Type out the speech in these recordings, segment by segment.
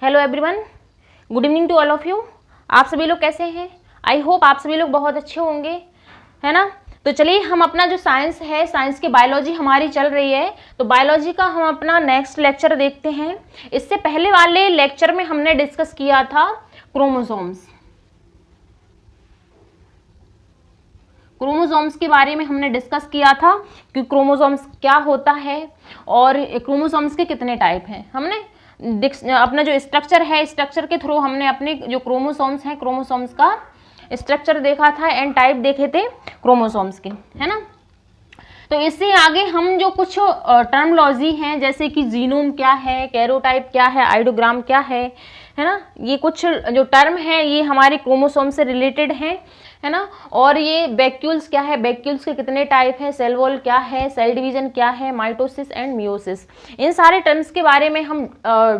Hello everyone, good evening to all of you. आप सभी लोग कैसे हैं? आई होप आप सभी लोग बहुत अच्छे होंगे, है ना। तो चलिए हम अपना जो साइंस है, साइंस की बायोलॉजी हमारी चल रही है, तो बायोलॉजी का हम अपना नेक्स्ट लेक्चर देखते हैं। इससे पहले वाले लेक्चर में हमने डिस्कस किया था क्रोमोसोम्स के बारे में हमने डिस्कस किया था कि क्रोमोसोम्स क्या होता है और क्रोमोसोम्स के कितने टाइप हैं। हमने अपना जो स्ट्रक्चर है, स्ट्रक्चर के थ्रू हमने अपने जो क्रोमोसोम्स हैं, क्रोमोसोम्स का स्ट्रक्चर देखा था एंड टाइप देखे थे क्रोमोसोम्स के, है ना। तो इससे आगे हम जो कुछ टर्मोलॉजी हैं, जैसे कि जीनोम क्या है, कैरोटाइप क्या है, आइडोग्राम क्या है ना, ये कुछ जो टर्म है ये हमारे क्रोमोसोम से रिलेटेड हैं, है ना। और ये वैक्यूल्स क्या है, वैक्यूल्स के कितने टाइप है, सेल वॉल क्या है, सेल डिवीजन क्या है, माइटोसिस एंड मियोसिस, इन सारे टर्म्स के बारे में हम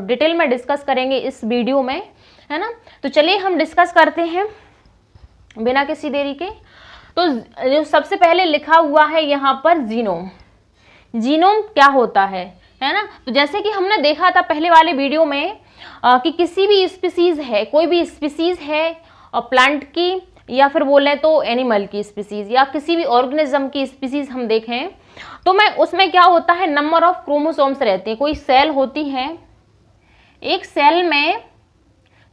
डिटेल में डिस्कस करेंगे इस वीडियो में, है ना। तो चलिए हम डिस्कस करते हैं बिना किसी देरी के। तो जो सबसे पहले लिखा हुआ है यहाँ पर जीनोम, जीनोम क्या होता है ना। तो जैसे कि हमने देखा था पहले वाले वीडियो में कि किसी भी स्पीसीज है, कोई भी स्पीसीज है प्लांट की या फिर बोले तो एनिमल की स्पीसीज या किसी भी ऑर्गेनिज्म की स्पीसीज हम देखें तो मैं उसमें क्या होता है, नंबर ऑफ क्रोमोसोम्स रहते हैं। कोई सेल होती है, एक सेल में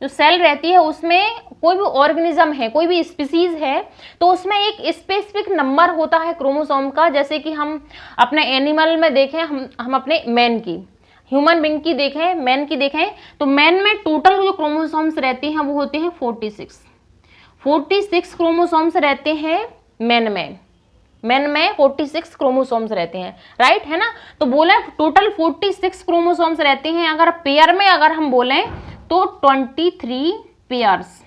जो सेल रहती है उसमें कोई भी ऑर्गेनिज्म है, कोई भी स्पीसीज है, तो उसमें एक स्पेसिफिक नंबर होता है क्रोमोसोम का। जैसे कि हम अपने एनिमल में देखें, हम अपने मैन की, ह्यूमन बीइंग की देखें, मैन की देखें, तो मैन में टोटल जो क्रोमोसोम्स रहते हैं वो होते हैं 46 क्रोमोसोम्स रहते हैं मैन में 46 क्रोमोसोम्स रहते हैं, राइट, है ना। तो बोले टोटल 46 क्रोमोसोम्स रहते हैं। अगर पेयर में अगर हम बोलें तो 23 पेयर्स,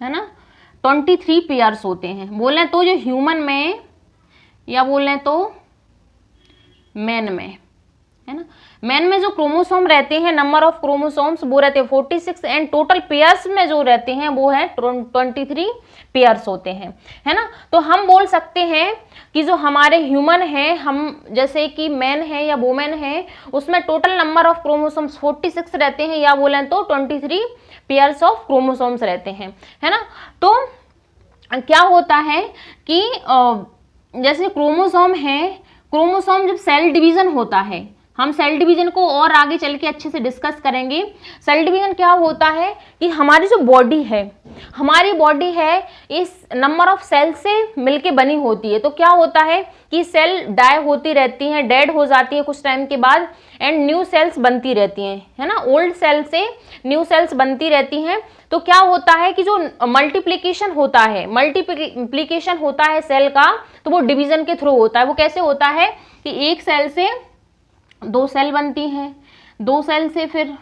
है ना, 23 पेयर्स होते हैं। बोलें तो जो ह्यूमन में या बोलें तो मैन में, है ना, मैन में जो क्रोमोसोम रहते हैं, नंबर ऑफ क्रोमोसोम्स वो रहते हैं 46 एंड टोटल पेयर्स में जो रहते हैं वो है 23 पेयर्स होते हैं, है ना। तो हम बोल सकते हैं कि जो हमारे ह्यूमन है, हम जैसे कि मैन है या वुमेन है, उसमें टोटल नंबर ऑफ क्रोमोसोम्स 46 रहते हैं या बोलें तो 23 पेयर्स ऑफ क्रोमोसोम्स रहते हैं, है ना। तो क्या होता है कि जैसे क्रोमोसोम है, क्रोमोसोम जब सेल डिवीजन होता है, हम सेल डिवीजन को और आगे चल के अच्छे से डिस्कस करेंगे। सेल डिवीजन क्या होता है कि हमारी जो बॉडी है, हमारी बॉडी है इस नंबर ऑफ सेल से मिलके बनी होती है। तो क्या होता है कि सेल डाई होती रहती हैं, डेड हो जाती है कुछ टाइम के बाद एंड न्यू सेल्स बनती रहती हैं, है ना। ओल्ड सेल से न्यू सेल्स बनती रहती हैं। तो क्या होता है कि जो मल्टीप्लिकेशन होता है सेल का, तो वो डिवीजन के थ्रू होता है। वो कैसे होता है कि एक सेल से 2 सेल बनती हैं, 2 सेल से फिर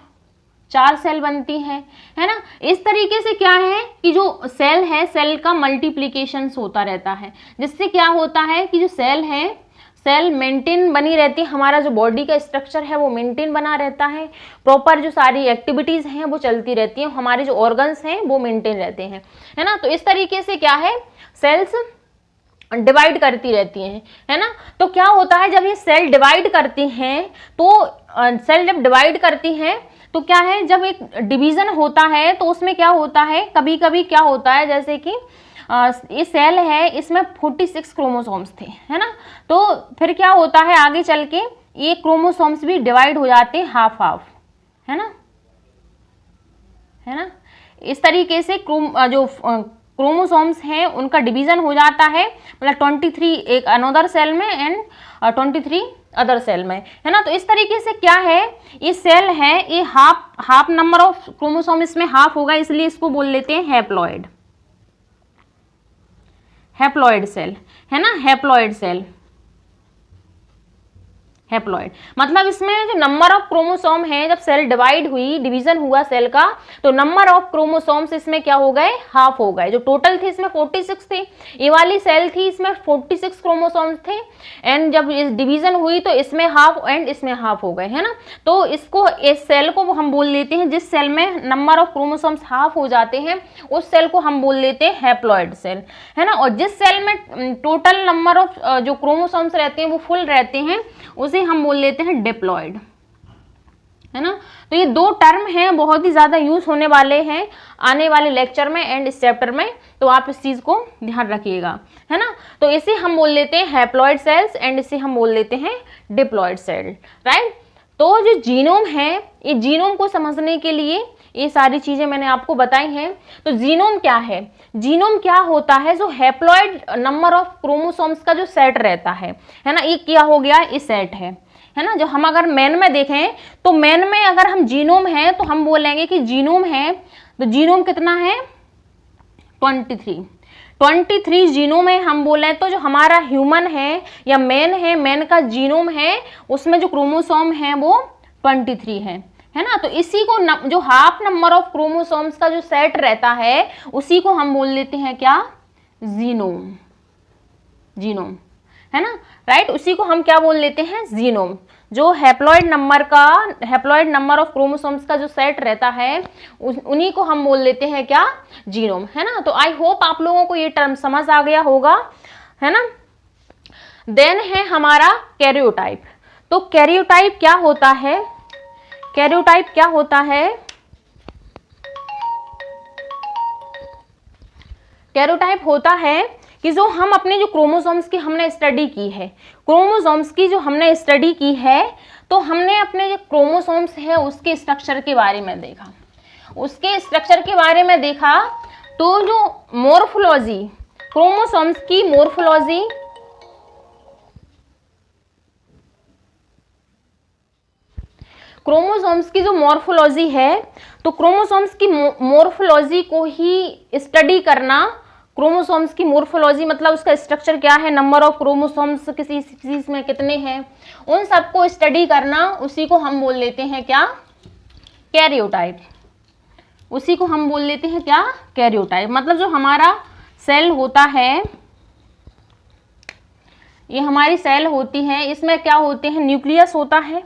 4 सेल बनती हैं, है ना। इस तरीके से क्या है कि जो सेल है, सेल का मल्टीप्लिकेशन होता रहता है, जिससे क्या होता है कि जो सेल है, सेल मेंटेन बनी रहती है। हमारा जो बॉडी का स्ट्रक्चर है वो मेंटेन बना रहता है, प्रॉपर जो सारी एक्टिविटीज हैं वो चलती रहती हैं, हमारे जो ऑर्गन्स हैं वो मेंटेन रहते हैं, है ना। तो इस तरीके से क्या है, सेल्स डिवाइड करती रहती हैं, है ना। तो क्या होता है जब ये सेल डिवाइड करती हैं, तो सेल जब डिवाइड करती हैं तो क्या है, जब एक डिवीजन होता है तो उसमें क्या होता है, कभी कभी क्या होता है, जैसे कि ये सेल है, इसमें 46 क्रोमोसोम्स थे, है ना। तो फिर क्या होता है आगे चल के ये क्रोमोसोम्स भी डिवाइड हो जाते हैं हाफ हाफ, है ना। इस तरीके से जो क्रोमोसोम्स हैं उनका डिवीजन हो जाता है, मतलब 23 एक अनदर सेल में एंड 23 अदर सेल में, है ना। तो इस तरीके से क्या है, ये सेल है, ये हाफ नंबर ऑफ क्रोमोसोम इसमें हाफ होगा, इसलिए इसको बोल लेते हैं हैप्लॉइड सेल, है ना, हैप्लॉइड सेल, हैप्लॉइड मतलब इसमें जो नंबर ऑफ क्रोमोसोम है, जब सेल डिवाइड हुई, डिवीजन हुआ सेल का, तो नंबर ऑफ क्रोमोसोम्स इसमें क्या हो गए, हाफ हो गए। जो टोटल थे इसमें 46 थे, ये वाली सेल थी इसमें 46 क्रोमोसोम्स थे एंड जब इस डिवीजन हुई तो इसमें हाफ एंड इसमें हाफ हो गए, है ना। तो इसको, इस सेल को हम बोल लेते हैं, जिस सेल में नंबर ऑफ क्रोमोसोम्स हाफ हो जाते हैं उस सेल को हम बोल लेते हैं हैप्लॉइड सेल, है ना। और जिस सेल में टोटल नंबर ऑफ जो क्रोमोसोम्स रहते हैं वो फुल रहते हैं उसे हम बोल लेते हैं डिप्लॉइड, है ना। तो ये दो टर्म हैं, बहुत ही ज्यादा यूज होने वाले हैं आने वाले लेक्चर में एंड इस चैप्टर में, तो आप इस चीज को ध्यान रखिएगा, है ना। तो इसे हम बोल लेते हैं हैप्लॉइड सेल्स एंड इसे हम बोल लेते हैं डिप्लॉइड सेल, राइट। तो जो जीनोम है, ये जीनोम को समझने के लिए ये सारी चीजें मैंने आपको बताई हैं। तो जीनोम क्या है, जीनोम क्या होता है, जो हैप्लॉइड नंबर ऑफ क्रोमोसोम्स का जो सेट रहता है ना, ये क्या हो गया, ये सेट है ना। जो हम अगर मैन में देखें तो मैन में अगर हम जीनोम है तो हम बोलेंगे कि जीनोम है, तो जीनोम कितना है 23 जीनोम है हम बोले। तो जो हमारा ह्यूमन है या मैन है, मैन का जीनोम है, उसमें जो क्रोमोसोम है वो 23 है ना। तो इसी को जो हाफ नंबर ऑफ क्रोमोसोम्स का जो सेट रहता है उसी को हम बोल लेते हैं क्या, जीनोम, जीनोम, है ना, राइट। उसी को हम क्या बोल लेते हैं, जीनोम। जो हैप्लॉइड नंबर ऑफ क्रोमोसोम्स का जो सेट रहता है उन्हीं को हम बोल लेते हैं क्या, जीनोम, है ना। तो आई होप आप लोगों को ये टर्म समझ आ गया होगा, है ना। देन है हमारा कैरियोटाइप। तो कैरियोटाइप क्या होता है, कैरियोटाइप क्या होता है, कैरियोटाइप होता है कि जो हम अपने जो क्रोमोसोम्स की हमने स्टडी की है, क्रोमोसोम्स की जो हमने स्टडी की है, तो हमने अपने जो क्रोमोसोम्स है उसके स्ट्रक्चर के बारे में देखा, उसके स्ट्रक्चर के बारे में देखा। तो जो मॉर्फोलॉजी, क्रोमोसोम्स की मॉर्फोलॉजी, क्रोमोसोम्स की जो मॉर्फोलॉजी है, तो क्रोमोसोम्स की मॉर्फोलॉजी को ही स्टडी करना, क्रोमोसोम्स की मॉर्फोलॉजी मतलब उसका स्ट्रक्चर क्या है, नंबर ऑफ क्रोमोसोम्स किसी स्पीशीज में कितने हैं, उन सबको स्टडी करना, उसी को हम बोल लेते हैं क्या, कैरियोटाइप। उसी को हम बोल लेते हैं क्या, कैरियोटाइप। मतलब जो हमारा सेल होता है, ये हमारी सेल होती है, इसमें क्या होते हैं, न्यूक्लियस होता है,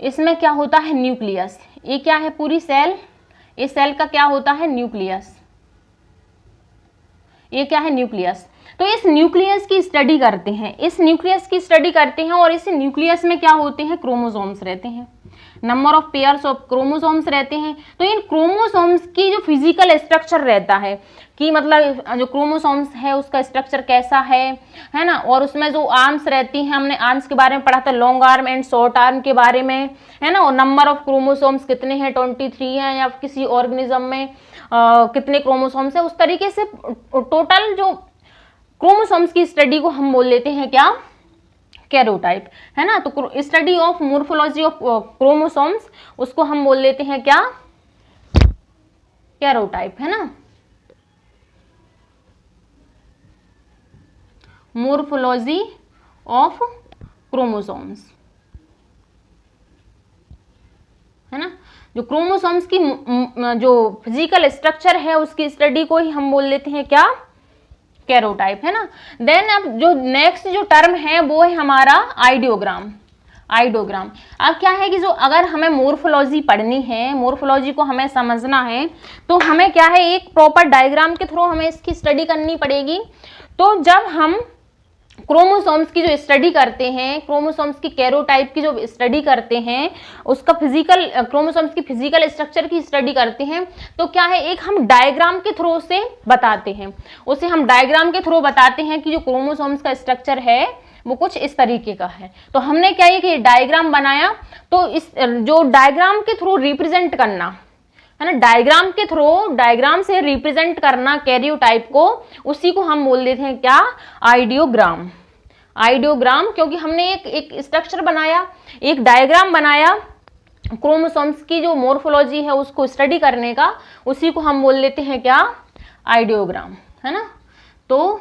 इसमें क्या होता है, न्यूक्लियस। ये क्या है, पूरी सेल, इस सेल का क्या होता है, न्यूक्लियस, ये क्या है, न्यूक्लियस। तो इस न्यूक्लियस की स्टडी करते हैं, इस न्यूक्लियस की स्टडी करते हैं, और इस न्यूक्लियस में क्या होते हैं, क्रोमोसोम्स रहते हैं, number of pairs of chromosomes रहते हैं। तो इन क्रोमोसोम्स की जो फिजिकल स्ट्रक्चर रहता है, कि मतलब जो क्रोमोसोम्स है उसका स्ट्रक्चर कैसा है ना। और उसमें जो आर्म्स रहती हैं, हमने आर्म्स के बारे में पढ़ा था, long arm and short arm के बारे में, है ना। और नंबर ऑफ क्रोमोसोम्स कितने हैं, 23 हैं, या किसी ऑर्गेनिज्म में कितने क्रोमोसोम्स है, उस तरीके से टोटल जो क्रोमोसोम्स की स्टडी को हम बोल लेते हैं क्या, कैरियोटाइप, है ना। तो study of morphology of chromosomes, उसको हम बोल लेते हैं क्या, कैरियोटाइप, है ना। मॉर्फोलॉजी ऑफ क्रोमोसोम्स, है ना। जो क्रोमोसोम्स की जो फिजिकल स्ट्रक्चर है उसकी स्टडी को ही हम बोल लेते हैं क्या, कैरियोटाइप, है ना। देन अब जो नेक्स्ट जो टर्म है वो है हमारा आइडियोग्राम। आइडियोग्राम अब क्या है कि जो अगर हमें मॉर्फोलॉजी पढ़नी है, मॉर्फोलॉजी को हमें समझना है, तो हमें क्या है, एक प्रॉपर डायग्राम के थ्रू हमें इसकी स्टडी करनी पड़ेगी। तो जब हम क्रोमोसोम्स की जो स्टडी करते हैं, क्रोमोसोम्स की कैरियोटाइप की जो स्टडी करते हैं, उसका फिजिकल क्रोमोसोम्स की फिजिकल स्ट्रक्चर की स्टडी करते हैं, तो क्या है, एक हम डायग्राम के थ्रू से बताते हैं, उसे हम डायग्राम के थ्रू बताते हैं कि जो क्रोमोसोम्स का स्ट्रक्चर है वो कुछ इस तरीके का है। तो हमने क्या है कि डायग्राम बनाया, तो इस जो डायग्राम के थ्रू रिप्रेजेंट करना, है ना, डायग्राम के थ्रू, डायग्राम से रिप्रेजेंट करना कैरियोटाइप को, उसी को हम बोल देते हैं क्या, आइडियोग्राम। आइडियोग्राम, क्योंकि हमने एक स्ट्रक्चर बनाया, एक डायग्राम बनाया क्रोमोसोम्स की जो मॉर्फोलॉजी है उसको स्टडी करने का, उसी को हम बोल लेते हैं क्या, आइडियोग्राम, है ना। तो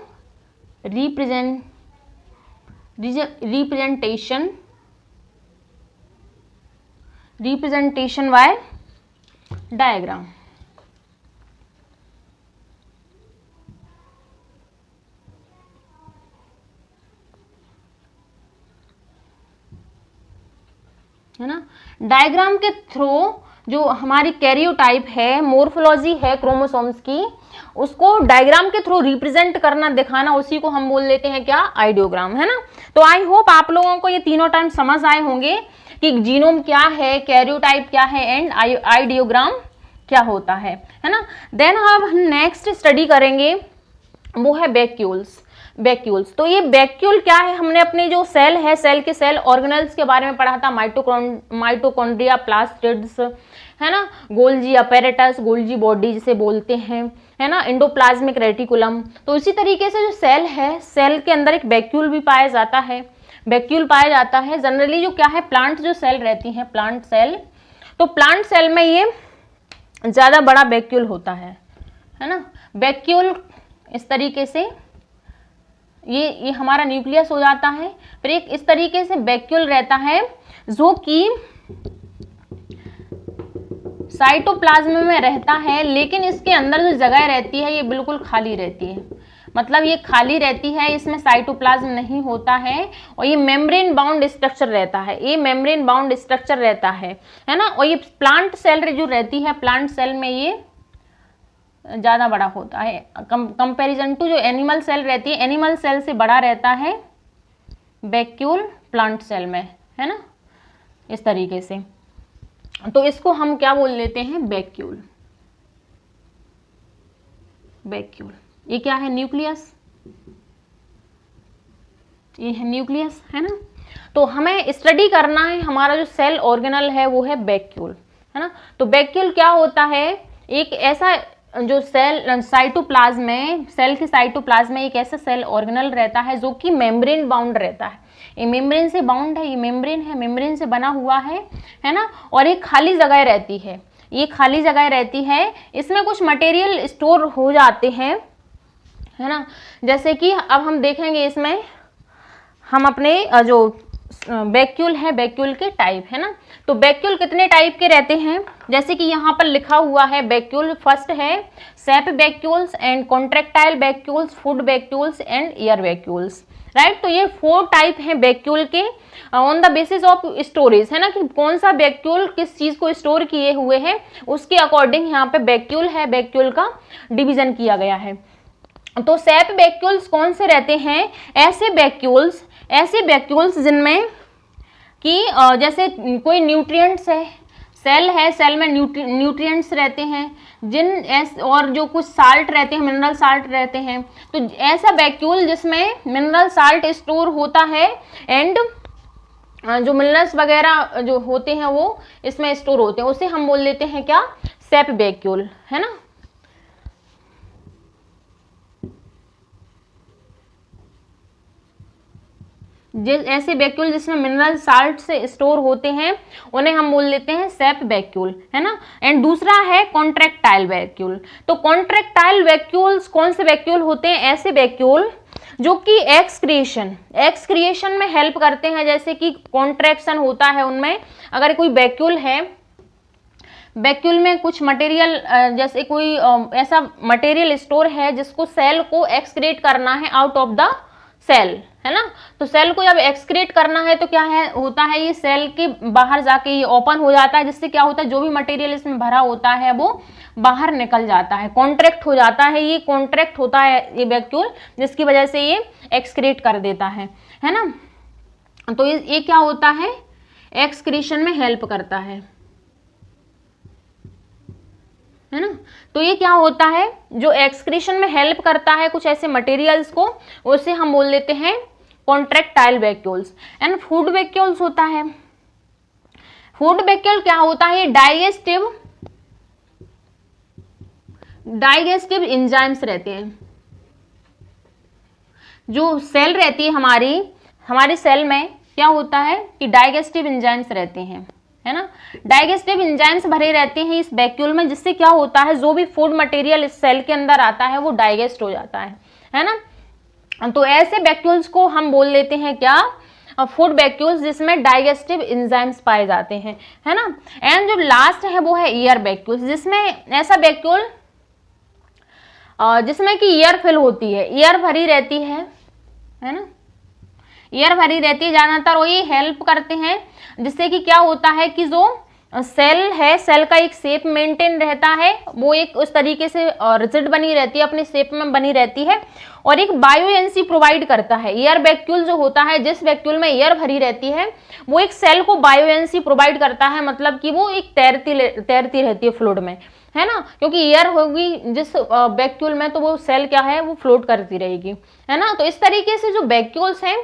रिप्रेजेंटेशन बाय डायग्राम। है ना। डायग्राम के थ्रू जो हमारी कैरियोटाइप है, मोर्फोलॉजी है क्रोमोसोम्स की, उसको डायग्राम के थ्रू रिप्रेजेंट करना, दिखाना, उसी को हम बोल लेते हैं क्या, आइडियोग्राम, है ना। तो आई होप आप लोगों को ये तीनों टर्म समझ आए होंगे कि जीनोम क्या है, कैरियोटाइप क्या है एंड आइडियोग्राम क्या होता है ना। देन अब हम नेक्स्ट स्टडी करेंगे वो है वैक्यूल्स। वैक्यूल्स, तो ये वैक्यूल क्या है, हमने अपने जो सेल है, सेल के सेल ऑर्गेनल्स के बारे में पढ़ा था, माइटोकॉन्ड्रिया, प्लास्टिड्स, है ना, गोल्जी अपैरेटस, गोल्जी बॉडी जिसे बोलते हैं, है ना, एंडोप्लाज्मिक रेटिकुलम। तो इसी तरीके से जो सेल है, सेल के अंदर एक वैक्यूल भी पाया जाता है, वैक्यूल पाया जाता है। जनरली जो क्या है, प्लांट जो सेल रहती हैं, प्लांट सेल, तो प्लांट सेल में ये ज्यादा बड़ा वैक्यूल होता है ना। वैक्यूल इस तरीके से ये हमारा न्यूक्लियस हो जाता है, फिर एक इस तरीके से वैक्यूल रहता है जो कि साइटोप्लाज्म में रहता है, लेकिन इसके अंदर जो जगह रहती है ये बिल्कुल खाली रहती है, मतलब ये खाली रहती है, इसमें साइटोप्लाज्म नहीं होता है, और ये मेम्ब्रेन बाउंड स्ट्रक्चर रहता है, ये मेम्ब्रेन बाउंड स्ट्रक्चर रहता है ना। और ये प्लांट सेल जो रहती है, प्लांट सेल में ये ज़्यादा बड़ा होता है कंपैरिजन टू जो एनिमल सेल रहती है, एनिमल सेल से बड़ा रहता है वैक्यूल प्लांट सेल में, है ना, इस तरीके से। तो इसको हम क्या बोल लेते हैं, वैक्यूल। वैक्यूल ये क्या है, न्यूक्लियस, ये है न्यूक्लियस, है ना। तो हमें स्टडी करना है, हमारा जो सेल ऑर्गेनल है वो है वैक्यूल, है ना। तो वैक्यूल क्या होता है, एक ऐसा जो सेल साइटोप्लाज्म में, सेल के साइटोप्लाज्म में एक ऐसा सेल ऑर्गेनल रहता है जो कि मेम्ब्रेन बाउंड रहता है, ये मेम्ब्रेन से बाउंड है, ये मेम्ब्रेन है, मेम्ब्रेन से बना हुआ है ना। और एक खाली जगह रहती है, ये खाली जगह रहती है, इसमें कुछ मटेरियल स्टोर हो जाते हैं, है ना। जैसे कि अब हम देखेंगे इसमें, हम अपने जो वैक्यूल है, वैक्यूल के टाइप, है ना। तो वैक्यूल कितने टाइप के रहते हैं, जैसे कि यहाँ पर लिखा हुआ है वैक्यूल, फर्स्ट है sap vacuoles and contractile vacuoles, food vacuoles and air vacuoles, right. तो ये 4 टाइप हैं वैक्यूल के on the basis of storage, है ना, कि कौन सा वैक्यूल किस चीज को स्टोर किए हुए हैं, उसके अकॉर्डिंग यहाँ पे वैक्यूल है, वैक्यूल का डिवीजन किया गया है। तो सेप वैक्यूल्स कौन से रहते हैं, ऐसे वैक्यूल्स जिनमें कि जैसे कोई न्यूट्रिएंट्स है, सेल है, सेल में न्यूट्रिएंट्स रहते हैं, और जो कुछ साल्ट रहते हैं, मिनरल साल्ट रहते हैं। तो ऐसा वैक्यूल जिसमें मिनरल साल्ट स्टोर होता है एंड जो मिनरल्स वगैरह जो होते हैं वो इसमें स्टोर होते हैं, उसे हम बोल लेते हैं क्या, सेप वैक्यूल, है ना। ऐसे वैक्यूल जिसमें मिनरल साल्ट से स्टोर होते हैं उन्हें हम बोल लेते हैं सेप वैक्यूल, है ना। एंड दूसरा है कॉन्ट्रैक्टाइल वैक्यूल। तो कॉन्ट्रैक्टाइल वैक्यूल्स कौन से वैक्यूल होते हैं, ऐसे वैक्यूल जो कि एक्सक्रिएशन में हेल्प करते हैं, जैसे कि कॉन्ट्रैक्शन होता है उनमें, अगर कोई वैक्यूल है, वैक्यूल में कुछ मटेरियल, जैसे कोई ऐसा मटेरियल स्टोर है जिसको सेल को एक्सक्रीट करना है आउट ऑफ द सेल, है ना। तो सेल को जब एक्सक्रीट करना है तो क्या है होता है, ये सेल के बाहर जाके ये ओपन हो जाता है, जिससे क्या होता है, जो भी मटेरियल इसमें भरा होता है वो बाहर निकल जाता है, कॉन्ट्रैक्ट हो जाता है, ये कॉन्ट्रैक्ट होता है ये वैक्यूल, जिसकी वजह से ये एक्सक्रीट कर देता है ना। तो ये क्या होता है, एक्सक्रीशन में हेल्प करता है ना। तो ये क्या होता है, जो एक्सक्रीशन में हेल्प करता है कुछ ऐसे मटेरियल्स को, उसे हम बोल लेते हैं contractile vacuoles. And food vacuoles होता है, फूड वैक्यूल क्या होता है, डाइजेस्टिव एंजाइम्स रहते हैं। जो सेल रहती है हमारे सेल में क्या होता है कि डाइजेस्टिव एंजाइम्स रहते हैं, है ना। डाइजेस्टिव एंजाइम्स भरे रहते हैं इस वैक्यूल में, जिससे क्या होता है, जो भी फूड मटेरियल इस सेल के अंदर आता है वो डाइजेस्ट हो जाता है ना। तो ऐसे वैक्यूल्स को हम बोल लेते हैं क्या, फूड वैक्यूल्स, जिसमें डाइजेस्टिव एंजाइम्स पाए जाते हैं, है ना। एंड जो लास्ट है वो है एयर वैक्यूल्स, जिसमें ऐसा वैक्यूल जिसमें कि एयर फिल होती है, एयर भरी रहती है ना। एयर भरी रहती है ज़्यादातर, और ये हेल्प करते हैं जिससे कि क्या होता है कि जो सेल है, सेल का एक शेप मेंटेन रहता है, वो एक उस तरीके से रिजिड बनी रहती है, अपने शेप में बनी रहती है, और एक बायोएंसी प्रोवाइड करता है। एयर वैक्यूल जो होता है, जिस वैक्यूल में एयर भरी रहती है, वो एक सेल को बायोएंसी प्रोवाइड करता है, मतलब कि वो एक तैरती रहती है फ्लूइड में, है ना, क्योंकि एयर होगी जिस वैक्यूल में, तो वो सेल क्या है, वो फ्लोट करती रहेगी, है ना। तो इस तरीके से जो वैक्यूल्स हैं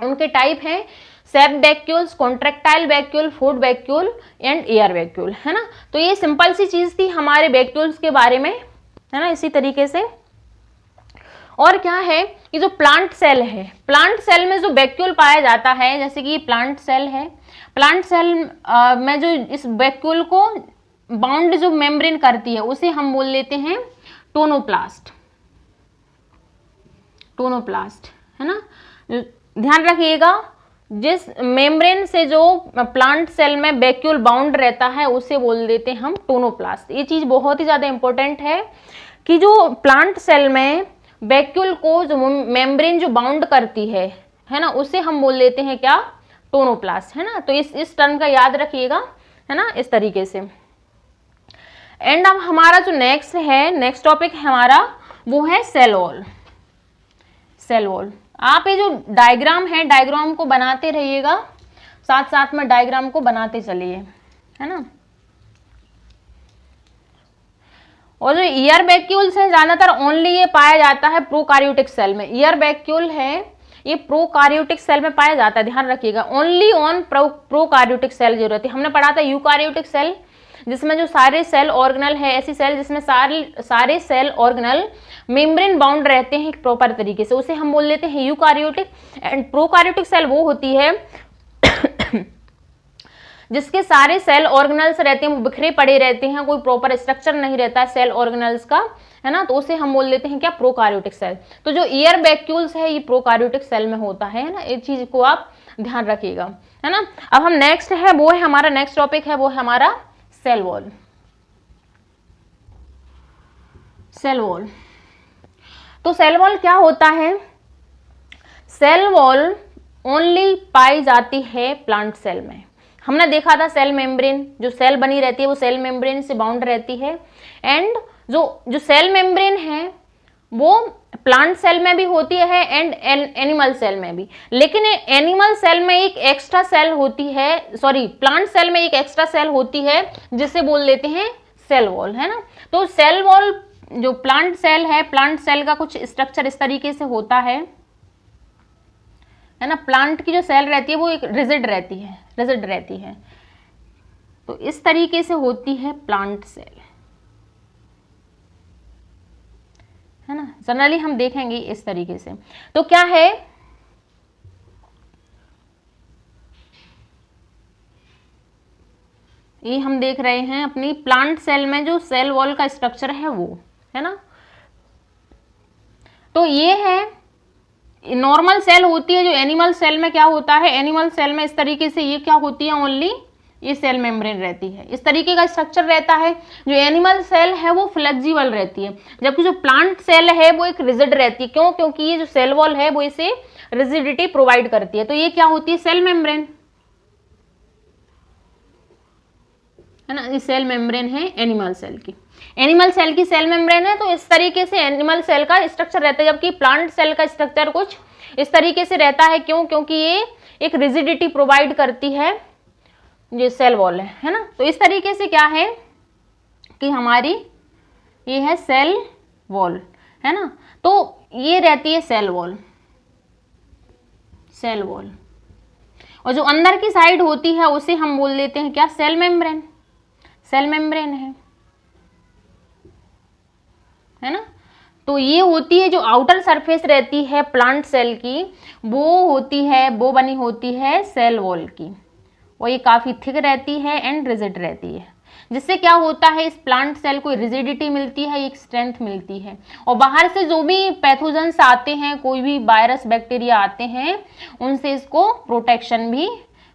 उनके टाइप हैं shaped vacuoles, contractile vacuole, food vacuole and air vacuole, है ना। तो ये सिंपल सी चीज थी हमारे वैक्यूल्स के बारे में, है ना। इसी तरीके से और क्या है कि जो प्लांट सेल है, प्लांट सेल में जो वैक्यूल पाया जाता है, जैसे कि प्लांट सेल है, प्लांट सेल में जो इस वैक्यूल को बाउंड जो मेम्ब्रेन करती है उसे हम बोल लेते हैं टोनोप्लास्ट, टोनोप्लास्ट, है ना। ध्यान रखिएगा, जिस मेम्ब्रेन से जो प्लांट सेल में वैक्यूल बाउंड रहता है उसे बोल देते हैं हम टोनोप्लास्ट। ये चीज बहुत ही ज्यादा इंपॉर्टेंट है कि जो प्लांट सेल में वैक्यूल को जो मेम्ब्रेन जो बाउंड करती है ना, उसे हम बोल देते हैं क्या, टोनोप्लास्ट, है ना। तो इस टर्म का याद रखिएगा, है ना, इस तरीके से। एंड अब हमारा जो नेक्स्ट टॉपिक है हमारा, वो है सेल वॉल। सेल वॉल, आप ये जो डायग्राम है, डायग्राम को बनाते रहिएगा, साथ साथ में डायग्राम को बनाते चलिए, है ना। और जो ईयर वैक्यूल्स है ज्यादातर ओनली ये पाया जाता है प्रोकार्योटिक सेल में। ईयर वैक्यूल है ये प्रोकार्योटिक सेल में पाया जाता है, ध्यान रखिएगा, ओनली ऑन प्रोकार्योटिक सेल जरूरत है। हमने पढ़ा था यूकार्योटिक सेल, जिसमें जो सारे सेल ऑर्गेनल है, ऐसी सेल जिसमें सारे सेल ऑर्गेनल मेम्ब्रेन बाउंड रहते हैं एक प्रॉपर तरीके से, उसे हम बोल लेते हैं यूकार्योटिक। एंड प्रोकार्योटिक सेल वो होती है जिसके सारे सेल ऑर्गेनल्स रहते हैं वो बिखरे पड़े रहते हैं, कोई प्रॉपर स्ट्रक्चर नहीं रहता है सेल ऑर्गेनल्स का, है ना, तो उसे हम बोल लेते हैं क्या, प्रोकार्योटिक सेल। तो जो ईयर वैक्यूल्स है ये प्रोकार्योटिक सेल में होता है ना, इस चीज को आप ध्यान रखिएगा, है ना। अब हम नेक्स्ट है, वो है हमारा नेक्स्ट टॉपिक है, वो है हमारा सेल वॉल। सेल वॉल, तो सेल वॉल क्या होता है, सेल वॉल ओनली पाई जाती है प्लांट सेल में। हमने देखा था सेल मेम्ब्रेन, जो सेल बनी रहती है वो सेल मेम्ब्रेन से बाउंड रहती है, एंड जो सेल मेम्ब्रेन है वो प्लांट सेल में भी होती है एंड एनिमल सेल में भी। लेकिन एनिमल सेल में एक एक्स्ट्रा सेल होती है, सॉरी प्लांट सेल में एक एक्स्ट्रा सेल होती है जिसे बोल लेते हैं सेल वॉल, है ना। तो सेल वॉल जो प्लांट सेल है, प्लांट सेल का कुछ स्ट्रक्चर इस तरीके से होता है ना। प्लांट की जो सेल रहती है वो एक रिजिड रहती है, तो इस तरीके से होती है प्लांट सेल, है ना। जनरली हम देखेंगे इस तरीके से। तो क्या है, ये हम देख रहे हैं अपनी प्लांट सेल में जो सेल वॉल का स्ट्रक्चर है वो, है ना। तो ये है नॉर्मल सेल होती है। जो एनिमल सेल में क्या होता है, एनिमल सेल में इस तरीके से ये क्या होती है, ओनली ये सेल मेम्ब्रेन रहती है, इस तरीके का स्ट्रक्चर रहता है। जो एनिमल सेल है वो फ्लेक्सिबल रहती है, जबकि जो प्लांट सेल है वो एक रिजिड रहती है। क्यों, क्योंकि ये जो सेल वॉल है वो इसे रिजिडिटी प्रोवाइड करती है। तो ये क्या होती है, सेल मेम्ब्रेन, है ना। ये सेल मेम्ब्रेन है एनिमल सेल की, एनिमल सेल की सेल मेम्ब्रेन है। तो इस तरीके से एनिमल सेल का स्ट्रक्चर रहता है, जबकि प्लांट सेल का स्ट्रक्चर कुछ इस तरीके से रहता है। क्यों, क्योंकि ये एक रिजिडिटी प्रोवाइड करती है, ये सेल वॉल है ना। तो इस तरीके से क्या है कि हमारी ये है सेल वॉल, है ना। तो ये रहती है सेल वॉल, सेल वॉल, और जो अंदर की साइड होती है उसे हम बोल देते हैं क्या, सेल मेम्ब्रेन, सेल मेम्ब्रेन है ना। तो ये होती है जो आउटर सरफेस रहती है प्लांट सेल की, वो बनी होती है सेल वॉल की, और ये काफी थिक रहती है एंड रिजिड रहती है, जिससे क्या होता है, इस प्लांट सेल को रिजिडिटी मिलती है, एक स्ट्रेंथ मिलती है। और बाहर से जो भी पैथोजेंस आते हैं, कोई भी वायरस बैक्टीरिया आते हैं, उनसे इसको प्रोटेक्शन भी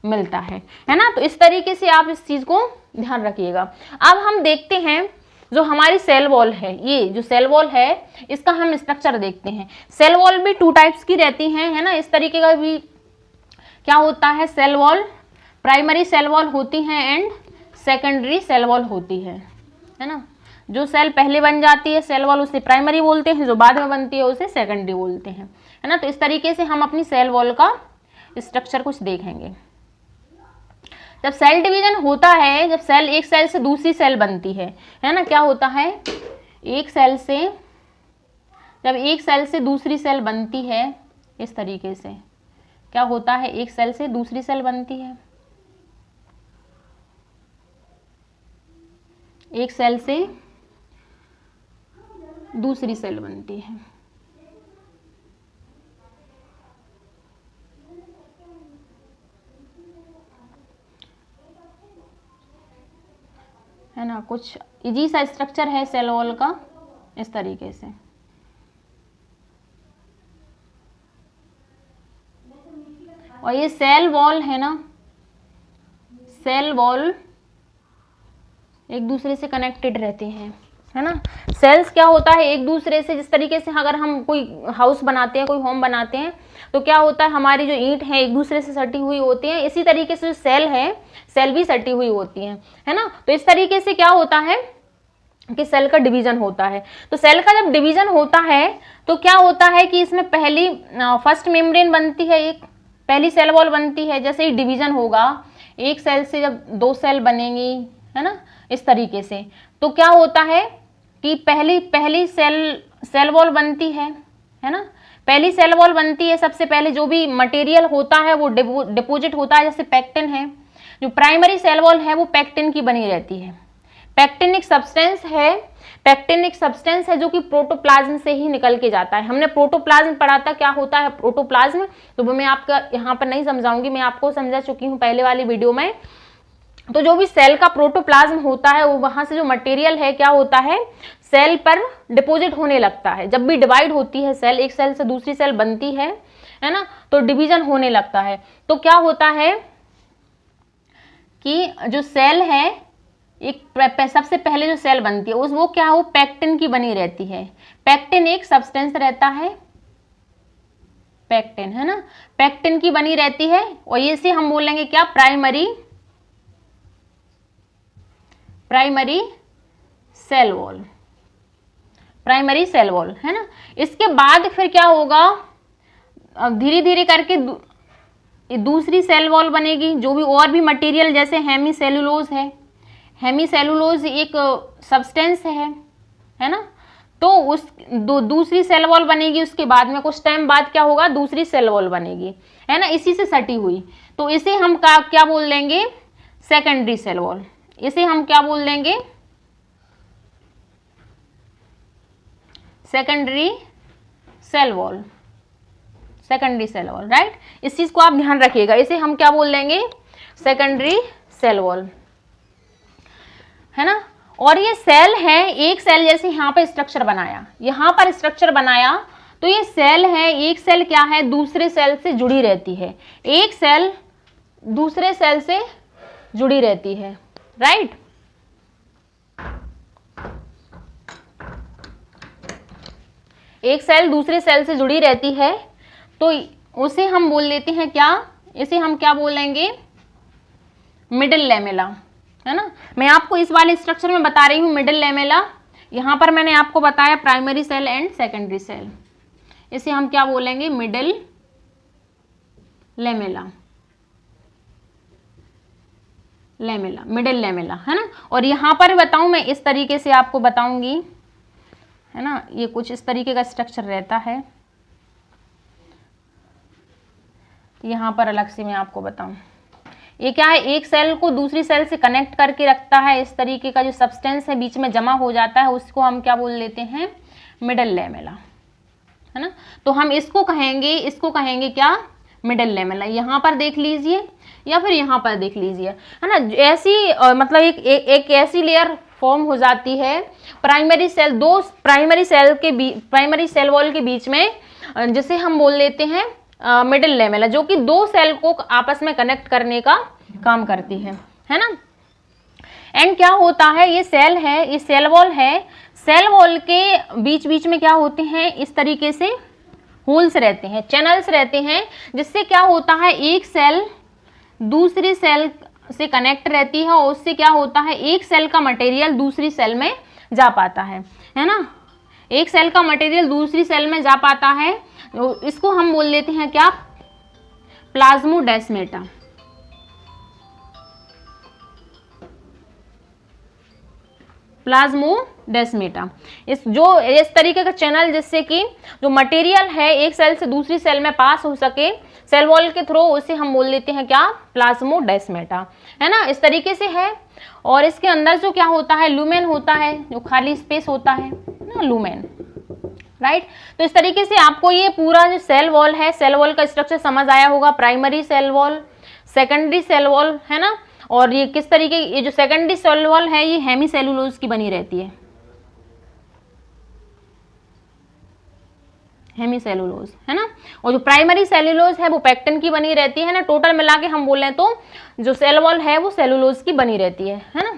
मिलता है ना। तो इस तरीके से आप इस चीज को ध्यान रखिएगा। अब हम देखते हैं जो हमारी सेल वॉल है, ये जो सेल वॉल है इसका हम स्ट्रक्चर देखते हैं। सेल वॉल भी 2 टाइप्स की रहती हैं, है ना। इस तरीके का भी क्या होता है, cell wall, primary cell wall होती है एंड सेकेंडरी सेल वॉल होती है ना। जो सेल पहले बन जाती है सेल वॉल उसे प्राइमरी बोलते हैं, जो बाद में बनती है उसे सेकेंडरी बोलते हैं, है ना। तो इस तरीके से हम अपनी सेल वॉल का स्ट्रक्चर कुछ देखेंगे। जब सेल डिवीजन होता है, जब सेल एक सेल से दूसरी सेल बनती है ना, क्या होता है, एक सेल से जब एक सेल से दूसरी सेल बनती है, इस तरीके से क्या होता है, एक सेल से दूसरी सेल बनती है, एक सेल से दूसरी सेल बनती है ना। कुछ इजी सा स्ट्रक्चर है सेल वॉल का, इस तरीके से। और ये सेल वॉल है ना, सेल वॉल एक दूसरे से कनेक्टेड रहते हैं, है ना। सेल्स क्या होता है, एक दूसरे से, जिस तरीके से अगर हम कोई हाउस बनाते हैं, कोई होम बनाते हैं, तो क्या होता है, हमारी जो ईंट है एक दूसरे से सटी हुई होती है, इसी तरीके से जो सेल है, सेल भी सटी हुई होती है ना। तो इस तरीके से क्या होता है कि सेल का डिवीजन होता है। तो सेल का जब डिवीजन होता है तो क्या होता है कि इसमें पहली फर्स्ट मेम्ब्रेन बनती है, एक पहली सेल वॉल बनती है। जैसे ही डिवीजन होगा, एक सेल से जब 2 सेल बनेंगी, है ना, इस तरीके से, तो क्या होता है कि पहली सेल वॉल बनती है ना। पहली सेल वॉल बनती है, सबसे पहले जो भी मटेरियल होता है वो डिपोजिट होता है, जैसे पैक्टिन है। जो प्राइमरी सेल वॉल है वो पैक्टिन की बनी रहती है। पैक्टिन एक सब्सटेंस है जो कि प्रोटोप्लाज्म से ही निकल के जाता है। हमने प्रोटोप्लाज्म पढ़ा था, क्या होता है प्रोटोप्लाज्म, तो वो मैं आपका यहाँ पर नहीं समझाऊंगी, मैं आपको समझा चुकी हूँ पहले वाली वीडियो में। तो जो भी सेल का प्रोटोप्लाज्म होता है, वो वहां से जो मटेरियल है क्या होता है, सेल पर डिपोजिट होने लगता है। जब भी डिवाइड होती है सेल, एक सेल से दूसरी सेल बनती है ना, तो डिवीजन होने लगता है। तो क्या होता है कि जो सेल है, एक सबसे पहले जो सेल बनती है वो क्या है, वो पैक्टिन की बनी रहती है। पैक्टिन एक सब्सटेंस रहता है, पैक्टिन, है ना, पैक्टिन की बनी रहती है। और ये से हम बोलेंगे क्या, primary cell wall, primary cell wall, है ना। इसके बाद फिर क्या होगा, अब धीरे धीरे करके दूसरी सेल वॉल बनेगी, जो भी और भी मटेरियल, जैसे हेमीसेलुलोज है, हेमीसेलुलोज एक सब्सटेंस है ना। तो उस दूसरी सेल वॉल बनेगी, उसके बाद में कुछ टाइम बाद क्या होगा, दूसरी सेल वॉल बनेगी, है ना, इसी से सटी हुई। तो इसे हम क्या बोल देंगे, सेकेंडरी सेल वॉल। इसे हम क्या बोल देंगे, secondary cell wall, secondary cell wall, right. इस चीज को आप ध्यान रखिएगा, इसे हम क्या बोल देंगे, सेकेंडरी सेल वॉल, है ना। और ये सेल है, एक सेल जैसे यहाँ पे स्ट्रक्चर बनाया, यहाँ पर स्ट्रक्चर बनाया, तो ये सेल है, एक सेल क्या है, दूसरे सेल से जुड़ी रहती है, एक सेल दूसरे सेल से जुड़ी रहती है, राइट। एक सेल दूसरे सेल से जुड़ी रहती है, तो उसे हम बोल लेते हैं क्या, इसे हम क्या बोलेंगे, मिडिल लैमेला, है ना। मैं आपको इस वाले स्ट्रक्चर में बता रही हूँ मिडिल लैमेला। यहां पर मैंने आपको बताया primary cell and secondary cell, इसे हम क्या बोलेंगे, मिडिल लैमेला, मिडिल लैमेला, है ना। और यहां पर बताऊं मैं इस तरीके से आपको बताऊंगी, है ना, ये कुछ इस तरीके का स्ट्रक्चर रहता है। यहां पर अलग से मैं आपको बताऊं, ये क्या है, एक सेल को दूसरी सेल से कनेक्ट करके रखता है, इस तरीके का जो सब्सटेंस है बीच में जमा हो जाता है, उसको हम क्या बोल लेते हैं, मिडिल लैमेला, है ना। तो हम इसको कहेंगे क्या, मिडिल लैमेला। यहाँ पर देख लीजिए या फिर यहाँ पर देख लीजिए, है ना। ऐसी मतलब एक ऐसी लेयर फॉर्म हो जाती है प्राइमरी सेल, दो प्राइमरी सेल वॉल के बीच में, जिसे हम बोल लेते हैं मिडिल लैमेला, जो कि दो सेल को आपस में कनेक्ट करने का काम करती है ना। एंड क्या होता है, ये सेल है, ये सेल वॉल है, सेल वॉल के बीच बीच में क्या होते हैं, इस तरीके से होल्स रहते हैं, चैनल्स रहते हैं, जिससे क्या होता है एक सेल दूसरी सेल से कनेक्ट रहती है और उससे क्या होता है एक सेल का मटेरियल दूसरी सेल में जा पाता है ना, एक सेल का मटेरियल दूसरी सेल में जा पाता है। इसको हम बोल लेते हैं क्या, प्लाज्मोडेस्माटा। प्लाज्मोडेस्माटा इस तरीके का चैनल जिससे कि जो मटेरियल है एक सेल से दूसरी सेल में पास हो सके सेल वॉल के थ्रू, उसे हम बोल लेते हैं क्या, प्लाज्मोडेस्माटा, है ना, इस तरीके से है। और इसके अंदर जो क्या होता है, लूमेन होता है, जो खाली स्पेस होता है ना, लूमेन, राइट। तो इस तरीके से आपको ये पूरा जो सेल वॉल है, सेल वॉल का स्ट्रक्चर समझ आया होगा, primary cell wall, secondary cell wall, है ना। और ये किस तरीके, ये जो सेकेंडरी सेल वॉल है ये हेमीसेलुलोज की बनी रहती है, हेमीसेलुलोज, है ना। और जो प्राइमरी सेलुलोज है वो पेक्टिन की बनी रहती है ना। टोटल मिला के हम बोलें तो जो सेल वॉल है वो सेलुलोज की बनी रहती है ना।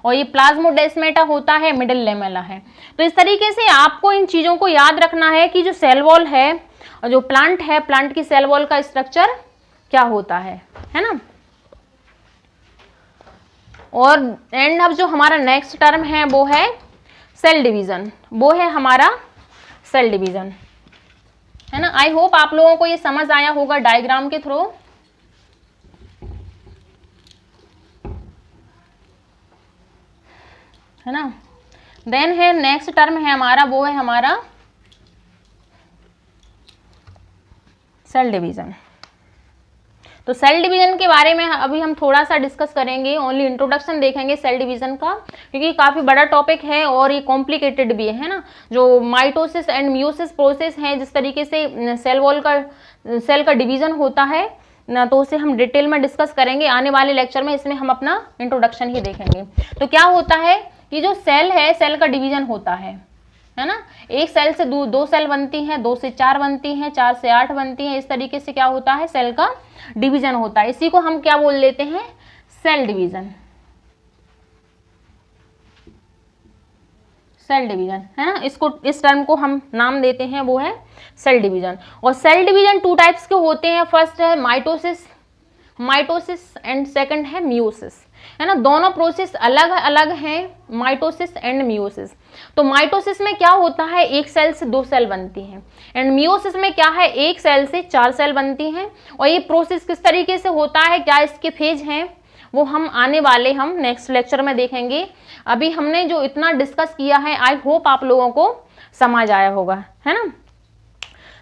और ये प्लाज्मोडेस्माटा होता है, मिडिल लेमेला है। तो इस तरीके से आपको इन चीजों को याद रखना है कि जो सेल वॉल है और जो प्लांट है, प्लांट की सेल वॉल का स्ट्रक्चर क्या होता है ना। और एंड अब जो हमारा नेक्स्ट टर्म है वो है सेल डिवीजन, वो है हमारा सेल डिवीजन, है ना। आई होप आप लोगों को ये समझ आया होगा डायग्राम के थ्रू, है ना। देन है नेक्स्ट टर्म है हमारा, वो है हमारा सेल डिवीजन। तो सेल डिवीजन के बारे में अभी हम थोड़ा सा डिस्कस करेंगे, ओनली इंट्रोडक्शन देखेंगे सेल डिवीजन का, क्योंकि काफ़ी बड़ा टॉपिक है और ये कॉम्प्लिकेटेड भी है ना। जो माइटोसिस एंड मियोसिस प्रोसेस है, जिस तरीके से सेल वॉल का सेल का डिवीजन होता है ना, तो उसे हम डिटेल में डिस्कस करेंगे आने वाले लेक्चर में। इसमें हम अपना इंट्रोडक्शन ही देखेंगे। तो क्या होता है कि जो सेल है, सेल का डिवीजन होता है ना। एक सेल से दो सेल बनती हैं, 2 से 4 बनती हैं, 4 से 8 बनती हैं। इस तरीके से क्या होता है, सेल का डिवीजन होता है। इसी को हम क्या बोल लेते हैं, सेल डिवीजन, सेल डिवीजन, है ना। इसको, इस टर्म को हम नाम देते हैं वो है सेल डिवीजन। और सेल डिवीजन 2 टाइप्स के होते हैं। फर्स्ट है माइटोसिस एंड सेकंड है मियोसिस, है ना। दोनों प्रोसेस अलग अलग हैं, माइटोसिस एंड मियोसिस। तो माइटोसिस में क्या होता है, एक सेल से 2 सेल बनती हैं, एंड मियोसिस में क्या है, एक सेल से 4 सेल बनती हैं। और ये प्रोसेस किस तरीके से होता है, क्या इसके फेज हैं, वो हम आने वाले हम नेक्स्ट लेक्चर में देखेंगे। अभी हमने जो इतना डिस्कस किया है, आई होप आप लोगों को समझ आया होगा, है ना।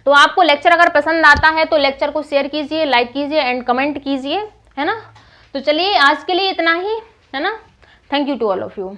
तो आपको लेक्चर अगर पसंद आता है तो लेक्चर को शेयर कीजिए, लाइक कीजिए एंड कमेंट कीजिए, है ना। तो चलिए आज के लिए इतना ही, है ना। Thank you to all of you.